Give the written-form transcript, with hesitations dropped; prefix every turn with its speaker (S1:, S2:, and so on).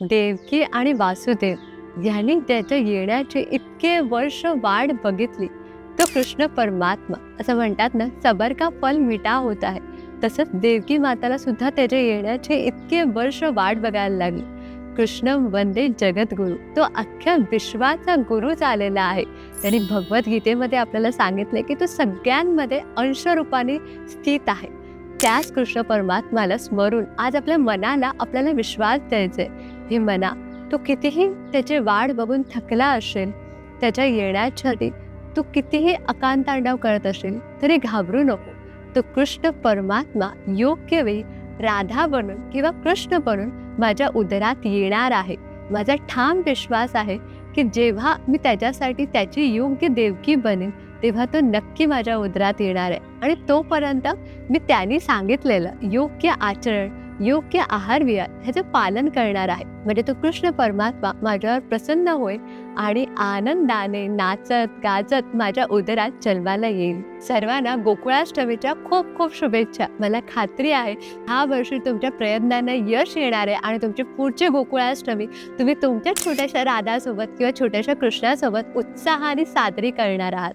S1: देवकी आणि वासुदेव यांनी त्याच्या येण्याची इतके वर्ष वाट बघितली. तो कृष्ण परमात्मा असं म्हणतात ना, सबर का फल मिठा होता है. तसंच देवकी माताला सुद्धा त्याच्या येण्याचे इतके वर्ष वाट बघायला लागली. कृष्ण वंदे जगद्गुरु, तो अख्ख्या विश्वाचा गुरु झालेला आहे. त्यांनी भगवद्गीतेमध्ये आपल्याला सांगितले की तो सगळ्यांमध्ये अंशरूपाने स्थित आहे. त्याच कृष्ण परमात्माला स्मरून आज आपल्या मनाला आपल्याला विश्वास द्यायचे. हे मना, तू कितीही त्याची वाट बघून थकला असेल, त्याच्या येण्यासाठी तू कितीही अकांतांडव करत असेल तरी घाबरू नको. तो कृष्ण परमात्मा योग्य वेळी राधा बनून किंवा कृष्ण बनून माझ्या उदरात येणार आहे. माझा ठाम विश्वास आहे की जेव्हा मी त्याच्यासाठी त्याची योग्य देवकी बनेन तेव्हा तो नक्की माझ्या उदरात येणार आहे. आणि तोपर्यंत मी त्यांनी सांगितलेलं योग्य आचरण, योग्य आहार विहार ह्याचं पालन करणार आहे. म्हणजे तो कृष्ण परमात्मा माझ्यावर प्रसन्न होईल आणि आनंदाने नाचत गाजत माझ्या उदरात जन्माला येईल. सर्वांना गोकुळाष्टमीच्या खूप खूप शुभेच्छा. मला खात्री आहे ह्या वर्षी तुमच्या प्रयत्नांना यश येणार आहे आणि तुमची पुढची गोकुळाष्टमी तुम्ही तुमच्या छोट्याशा राधासोबत किंवा छोट्याशा कृष्णासोबत उत्साहाने साजरी करणार आहात.